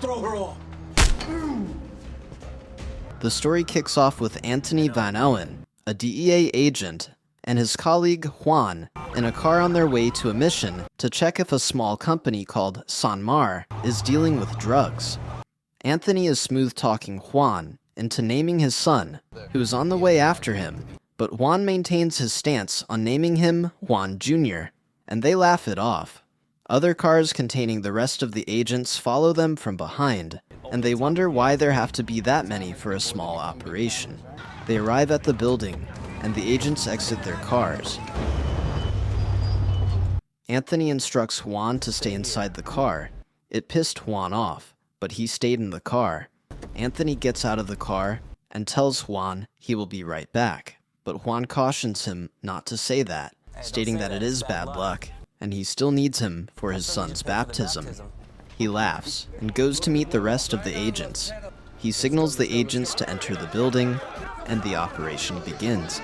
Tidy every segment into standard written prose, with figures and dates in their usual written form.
throw her off. The story kicks off with Anthony Van Owen, a DEA agent, and his colleague Juan in a car on their way to a mission to check if a small company called Sanmar is dealing with drugs. Anthony is smooth-talking Juan into naming his son, who is on the way after him, but Juan maintains his stance on naming him Juan Jr., and they laugh it off. Other cars containing the rest of the agents follow them from behind, and they wonder why there have to be that many for a small operation. They arrive at the building, and the agents exit their cars. Anthony instructs Juan to stay inside the car. It pissed Juan off, but he stayed in the car. Anthony gets out of the car and tells Juan he will be right back, but Juan cautions him not to say that, stating that it is bad luck, and he still needs him for his son's baptism. He laughs and goes to meet the rest of the agents. He signals the agents to enter the building, and the operation begins.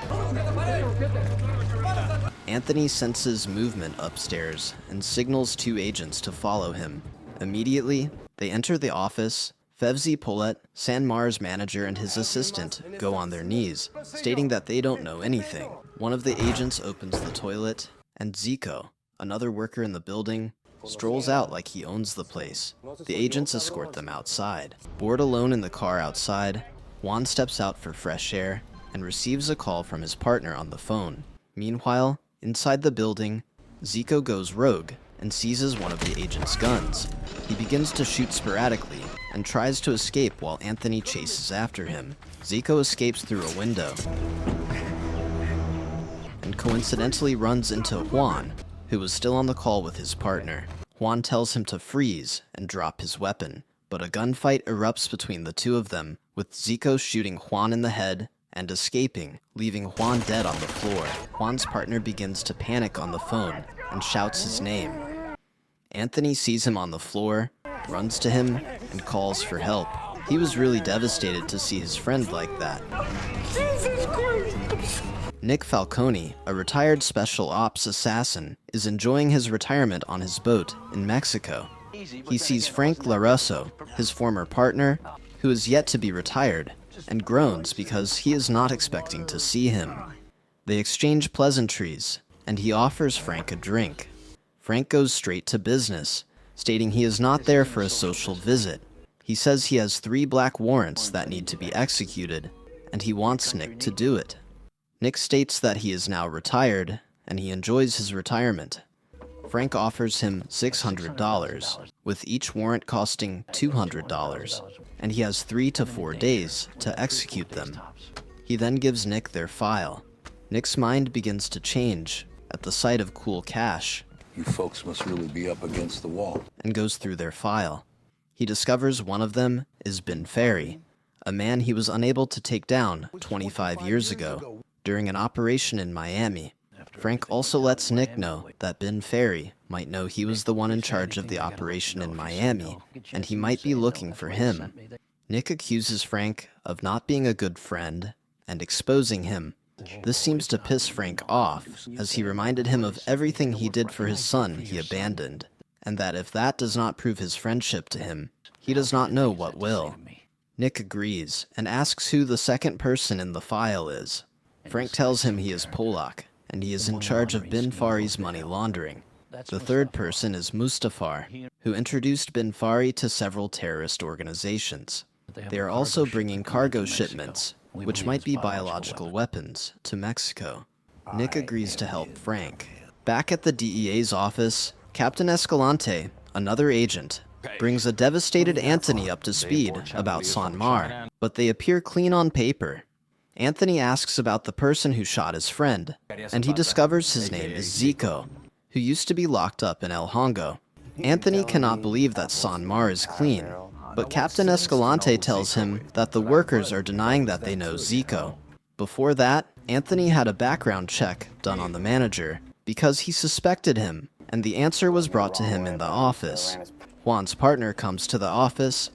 Anthony senses movement upstairs and signals two agents to follow him. Immediately, they enter the office. Fevzi Polet, Sanmar's manager, and his assistant go on their knees, stating that they don't know anything. One of the agents opens the toilet, and Zico, another worker in the building, strolls out like he owns the place. The agents escort them outside. Bored alone in the car outside, Juan steps out for fresh air and receives a call from his partner on the phone. Meanwhile, inside the building, Zico goes rogue and seizes one of the agent's guns. He begins to shoot sporadically and tries to escape while Anthony chases after him. Zico escapes through a window and coincidentally runs into Juan, who was still on the call with his partner. Juan tells him to freeze and drop his weapon, but a gunfight erupts between the two of them, with Zico shooting Juan in the head and escaping, leaving Juan dead on the floor. Juan's partner begins to panic on the phone and shouts his name. Anthony sees him on the floor, runs to him, and calls for help. He was really devastated to see his friend like that. Jesus Christ! Nick Falcone, a retired special ops assassin, is enjoying his retirement on his boat in Mexico. He sees Frank Larusso, his former partner, who is yet to be retired, and groans because he is not expecting to see him. They exchange pleasantries, and he offers Frank a drink. Frank goes straight to business, stating he is not there for a social visit. He says he has 3 black warrants that need to be executed, and he wants Nick to do it. Nick states that he is now retired, and he enjoys his retirement. Frank offers him $600, with each warrant costing $200, and he has 3 to 4 days to execute them. He then gives Nick their file. Nick's mind begins to change at the sight of cool cash. You folks must really be up against the wall. And goes through their file. He discovers one of them is Ben Fahey, a man he was unable to take down 25 years ago during an operation in Miami. Frank also lets Nick know that Ben Fahey might know he was the one in charge of the operation in Miami, and he might be looking for him. Nick accuses Frank of not being a good friend and exposing him. This seems to piss Frank off, as he reminded him of everything he did for his son he abandoned, and that if that does not prove his friendship to him, he does not know what will. Nick agrees and asks who the second person in the file is. Frank tells him he is Polak, and he is in charge of Ben Fahey's money laundering. The third person is Mustafar, who introduced Ben Fahey to several terrorist organizations. They are also bringing cargo shipments, which might be biological weapons, to Mexico. Nick agrees to help Frank. Back at the DEA's office, Captain Escalante, another agent, brings a devastated Anthony up to speed about Sanmar, but they appear clean on paper. Anthony asks about the person who shot his friend, and he discovers his name is Zico, who used to be locked up in El Hongo. Anthony cannot believe that Sanmar is clean, but Captain Escalante tells him that the workers are denying that they know Zico. Before that, Anthony had a background check done on the manager because he suspected him, and the answer was brought to him in the office. Juan's partner comes to the office,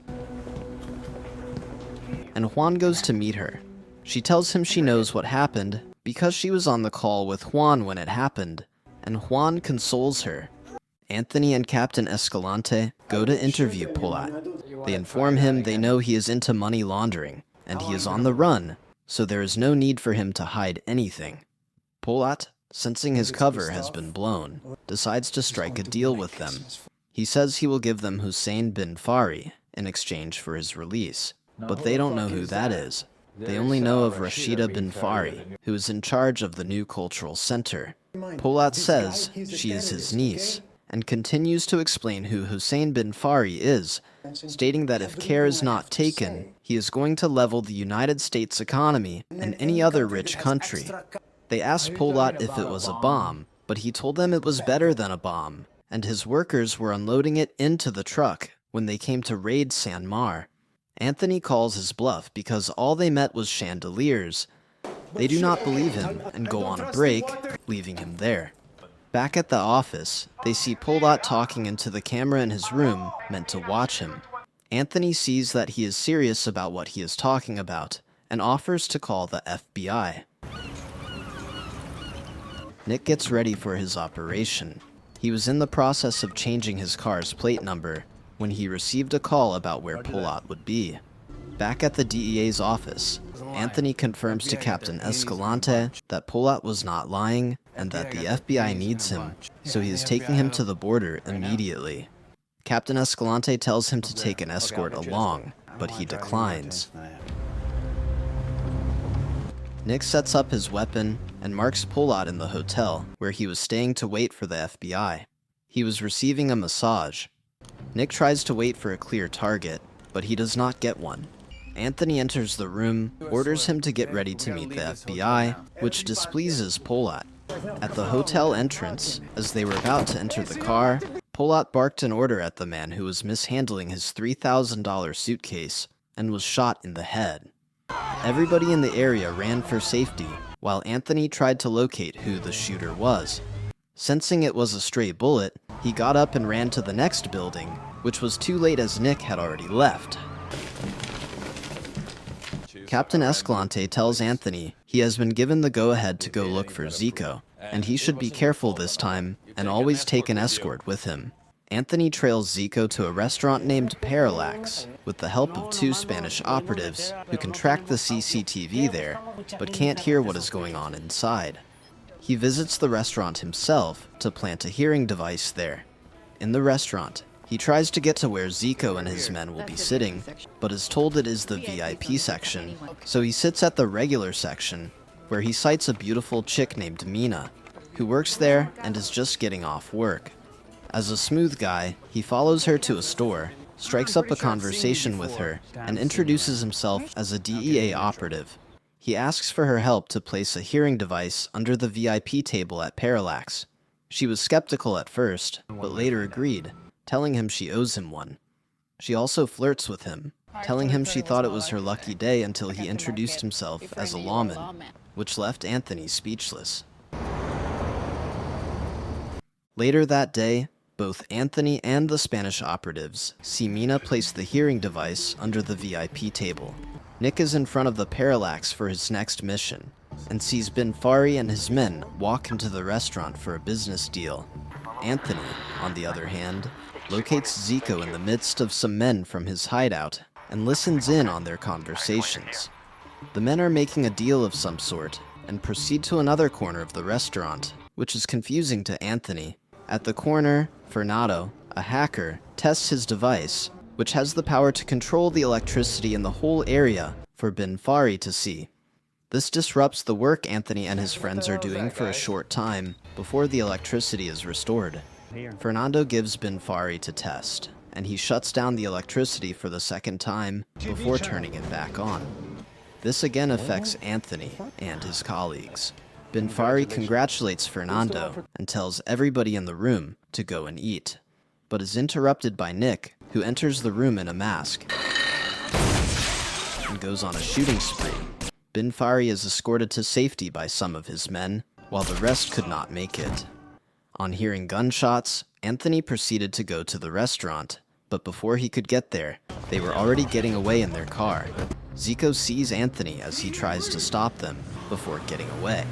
and Juan goes to meet her. She tells him she knows what happened because she was on the call with Juan when it happened, and Juan consoles her. Anthony and Captain Escalante go to interview Polat. They inform him they know he is into money laundering, and he is on the run, so there is no need for him to hide anything. Polat, sensing his cover has been blown, decides to strike a deal with them. He says he will give them Hussein bin Fahey in exchange for his release, but they don't know who that is. They only know of Rashida bin Fahey, who is in charge of the new cultural center. Polat says she is his niece, and continues to explain who Hussein bin Fahey is, stating that if care is not taken, he is going to level the United States economy and any other rich country. They asked Polat if it was a bomb, but he told them it was better than a bomb, and his workers were unloading it into the truck when they came to raid San Mar. Anthony calls his bluff because all they met was chandeliers. They do not believe him and go on a break, leaving him there. Back at the office, they see Polat talking into the camera in his room, meant to watch him. Anthony sees that he is serious about what he is talking about, and offers to call the FBI. Nick gets ready for his operation. He was in the process of changing his car's plate number when he received a call about where Polat would be. Back at the DEA's office, Anthony confirms to Captain Escalante that Polat was not lying and that the FBI needs him, so he is taking him to the border immediately. Captain Escalante tells him to take an escort along, but he declines. Nick sets up his weapon and marks Polat in the hotel, where he was staying to wait for the FBI. He was receiving a massage. Nick tries to wait for a clear target, but he does not get one. Anthony enters the room, orders him to get ready to meet the FBI, which displeases Polat. At the hotel entrance, as they were about to enter the car, Polat barked an order at the man who was mishandling his $3,000 suitcase and was shot in the head. Everybody in the area ran for safety, while Anthony tried to locate who the shooter was. Sensing it was a stray bullet, he got up and ran to the next building, which was too late as Nick had already left. Captain Escalante tells Anthony he has been given the go-ahead to go look for Zico, and he should be careful this time and always take an escort with him. Anthony trails Zico to a restaurant named Parallax, with the help of 2 Spanish operatives who can track the CCTV there, but can't hear what is going on inside. He visits the restaurant himself to plant a hearing device there. In the restaurant, he tries to get to where Zico and his men will be sitting, but is told it is the VIP section, so he sits at the regular section, where he sights a beautiful chick named Mina, who works there and is just getting off work. As a smooth guy, he follows her to a store, strikes up a conversation with her, and introduces himself as a DEA operative. He asks for her help to place a hearing device under the VIP table at Parallax. She was skeptical at first, but later agreed, telling him she owes him one. She also flirts with him, telling him she thought it was her lucky day until he introduced himself as a lawman, which left Anthony speechless. Later that day, both Anthony and the Spanish operatives see Mina place the hearing device under the VIP table. Nick is in front of the Parallax for his next mission, and sees bin Fahey and his men walk into the restaurant for a business deal. Anthony, on the other hand, locates Zico in the midst of some men from his hideout and listens in on their conversations. The men are making a deal of some sort and proceed to another corner of the restaurant, which is confusing to Anthony. At the corner, Fernando, a hacker, tests his device, which has the power to control the electricity in the whole area for bin Fahey to see. This disrupts the work Anthony and his friends are doing for a short time before the electricity is restored. Fernando gives bin Fahey to test, and he shuts down the electricity for the second time before turning it back on. This again affects Anthony and his colleagues. Bin Fahey congratulates Fernando and tells everybody in the room to go and eat, but is interrupted by Nick, who enters the room in a mask and goes on a shooting spree. Bin Fahey is escorted to safety by some of his men, while the rest could not make it. On hearing gunshots, Anthony proceeded to go to the restaurant, but before he could get there, they were already getting away in their car. Zico sees Anthony as he tries to stop them before getting away.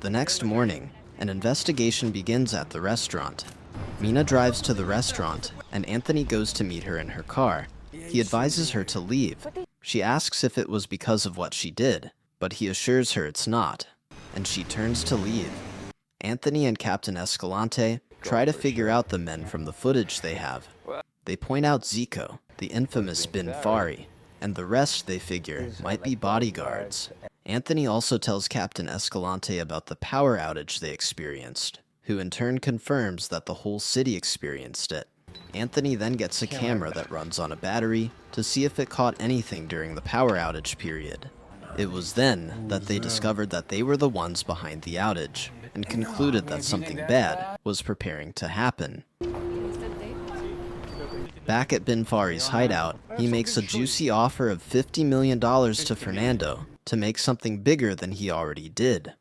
The next morning, an investigation begins at the restaurant. Mina drives to the restaurant, and Anthony goes to meet her in her car, He advises her to leave. She asks if it was because of what she did, but he assures her it's not, and she turns to leave. Anthony and Captain Escalante try to figure out the men from the footage they have. They point out Zico, the infamous Bin Fahey, and the rest, they figure, might be bodyguards. Anthony also tells Captain Escalante about the power outage they experienced, who in turn confirms that the whole city experienced it. Anthony then gets a camera that runs on a battery to see if it caught anything during the power outage period. It was then that they discovered that they were the ones behind the outage, and concluded that something bad was preparing to happen. Back at Bin Fahey's hideout, he makes a juicy offer of $50 million to Fernando to make something bigger than he already did.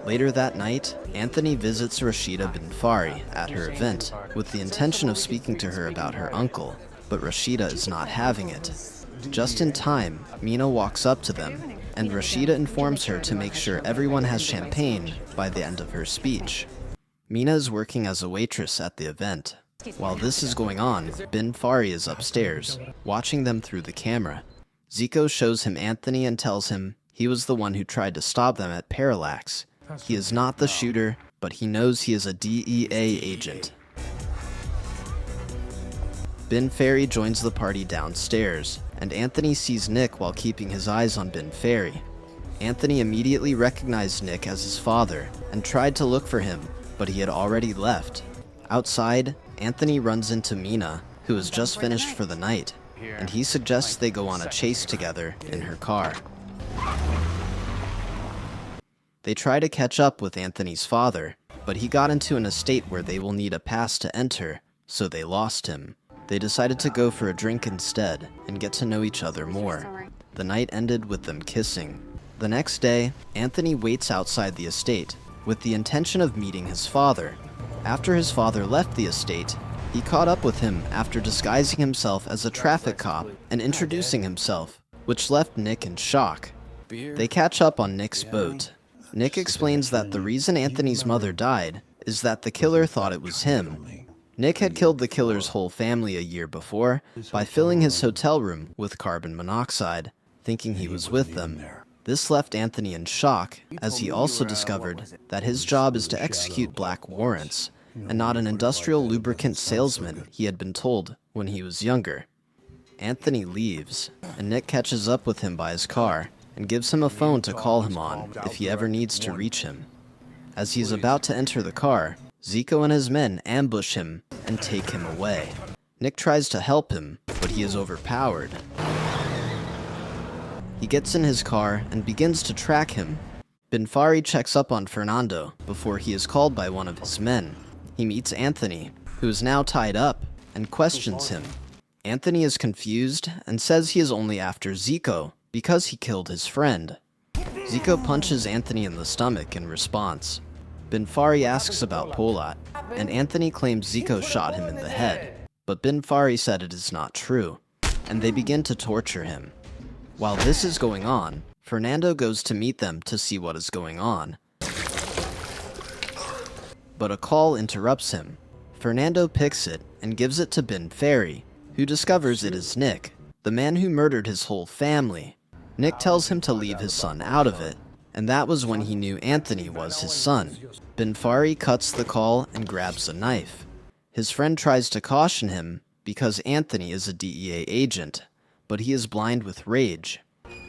Later that night, Anthony visits Rashida Bin Fahey at her event with the intention of speaking to her about her uncle, but Rashida is not having it. Just in time, Mina walks up to them, and Rashida informs her to make sure everyone has champagne by the end of her speech. Mina is working as a waitress at the event. While this is going on, Bin Fahey is upstairs, watching them through the camera. Zico shows him Anthony and tells him he was the one who tried to stop them at Parallax. He is not the shooter, but he knows he is a DEA agent. Bin Fahey joins the party downstairs, and Anthony sees Nick while keeping his eyes on Bin Fahey. Anthony immediately recognized Nick as his father and tried to look for him, but he had already left. Outside, Anthony runs into Mina, who has just finished for the night, and he suggests they go on a chase together in her car. They try to catch up with Anthony's father, but he got into an estate where they will need a pass to enter, so they lost him. They decided to go for a drink instead and get to know each other more. The night ended with them kissing. The next day, Anthony waits outside the estate with the intention of meeting his father. After his father left the estate, he caught up with him after disguising himself as a traffic cop and introducing himself, which left Nick in shock. They catch up on Nick's boat. Nick explains that the reason Anthony's mother died is that the killer thought it was him. Nick had killed the killer's whole family a year before by filling his hotel room with carbon monoxide, thinking he was with them. This left Anthony in shock, as he also discovered that his job is to execute black warrants, and not an industrial lubricant salesman he had been told when he was younger. Anthony leaves, and Nick catches up with him by his car and gives him a phone to call him on if he ever needs to reach him. As he is about to enter the car, Zico and his men ambush him and take him away. Nick tries to help him, but he is overpowered. He gets in his car and begins to track him. Bin Fahey checks up on Fernando before he is called by one of his men. He meets Anthony, who is now tied up, and questions him. Anthony is confused and says he is only after Zico because he killed his friend. Zico punches Anthony in the stomach in response. Bin Fahey asks about Polat, and Anthony claims Zico shot him in the head, but Bin Fahey said it is not true, and they begin to torture him. While this is going on, Fernando goes to meet them to see what is going on. But a call interrupts him. Fernando picks it and gives it to Bin Fahey, who discovers it is Nick, the man who murdered his whole family. Nick tells him to leave his son out of it, and that was when he knew Anthony was his son. Bin Fahey cuts the call and grabs a knife. His friend tries to caution him because Anthony is a DEA agent, but he is blind with rage.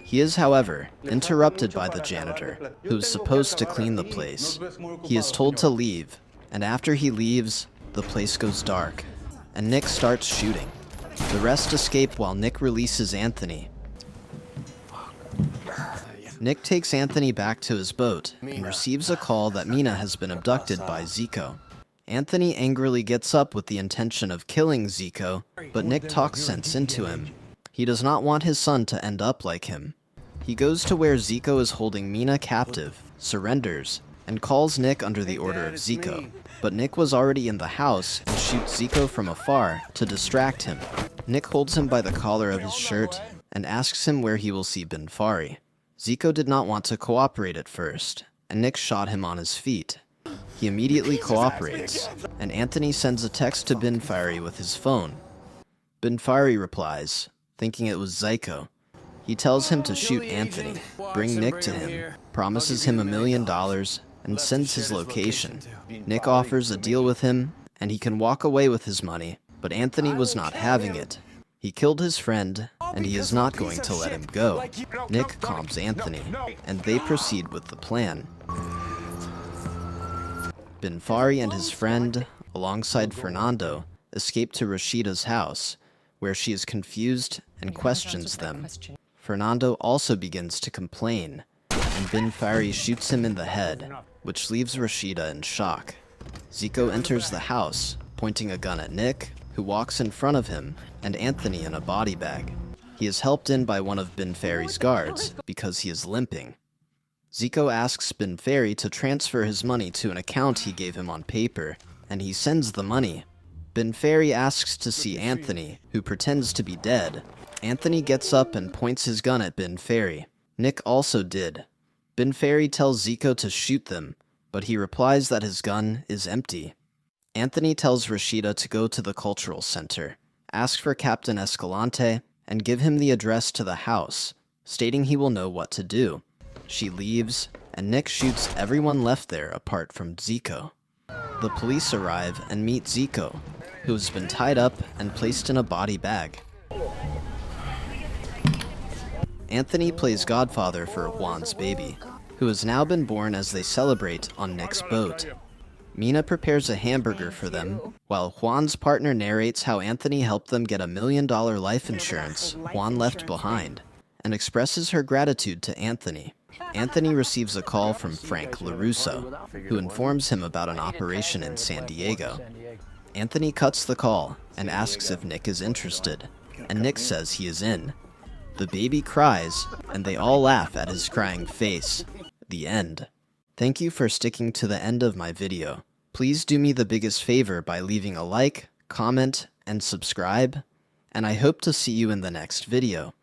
He is, however, interrupted by the janitor, who is supposed to clean the place. He is told to leave, and after he leaves, the place goes dark, and Nick starts shooting. The rest escape while Nick releases Anthony. Nick takes Anthony back to his boat and receives a call that Mina has been abducted by Zico. Anthony angrily gets up with the intention of killing Zico, but Nick talks sense into him. He does not want his son to end up like him. He goes to where Zico is holding Mina captive, surrenders, and calls Nick under the order of Zico. But Nick was already in the house and shoots Zico from afar to distract him. Nick holds him by the collar of his shirt and asks him where he will see Bin Fahey. Zico did not want to cooperate at first, and Nick shot him on his feet. He immediately cooperates, and Anthony sends a text to Bin Fahey with his phone. Bin Fahey replies, thinking it was Zyko. He tells him to shoot Anthony, bring Nick to him, promises him $1 million, and sends his location. Nick offers a deal with him, and he can walk away with his money, but Anthony was not having it. He killed his friend, and he is not going to let him go. Nick calms Anthony, and they proceed with the plan. Fahey and his friend, alongside Fernando, escape to Rashida's house, where she is confused and questions them. Fernando also begins to complain, and Fahey shoots him in the head, which leaves Rashida in shock. Zico enters the house, pointing a gun at Nick, who walks in front of him, and Anthony in a body bag. He is helped in by one of Fahey's guards, because he is limping. Zico asks Fahey to transfer his money to an account he gave him on paper, and he sends the money. Fahey asks to see Anthony, who pretends to be dead. Anthony gets up and points his gun at Fahey. Nick also did. Fahey tells Zico to shoot them, but he replies that his gun is empty. Anthony tells Rashida to go to the cultural center, ask for Captain Escalante, and give him the address to the house, stating he will know what to do. She leaves, and Nick shoots everyone left there apart from Zico. The police arrive and meet Zico, who has been tied up and placed in a body bag. Anthony plays godfather for Juan's baby, who has now been born as they celebrate on Nick's boat. Mina prepares a hamburger for them, while Juan's partner narrates how Anthony helped them get $1 million life insurance Juan left behind, and expresses her gratitude to Anthony. Anthony receives a call from Frank LaRusso, who informs him about an operation in San Diego. Anthony cuts the call and asks if Nick is interested, and Nick says he is in. The baby cries, and they all laugh at his crying face. The end. Thank you for sticking to the end of my video. Please do me the biggest favor by leaving a like, comment, and subscribe, and I hope to see you in the next video.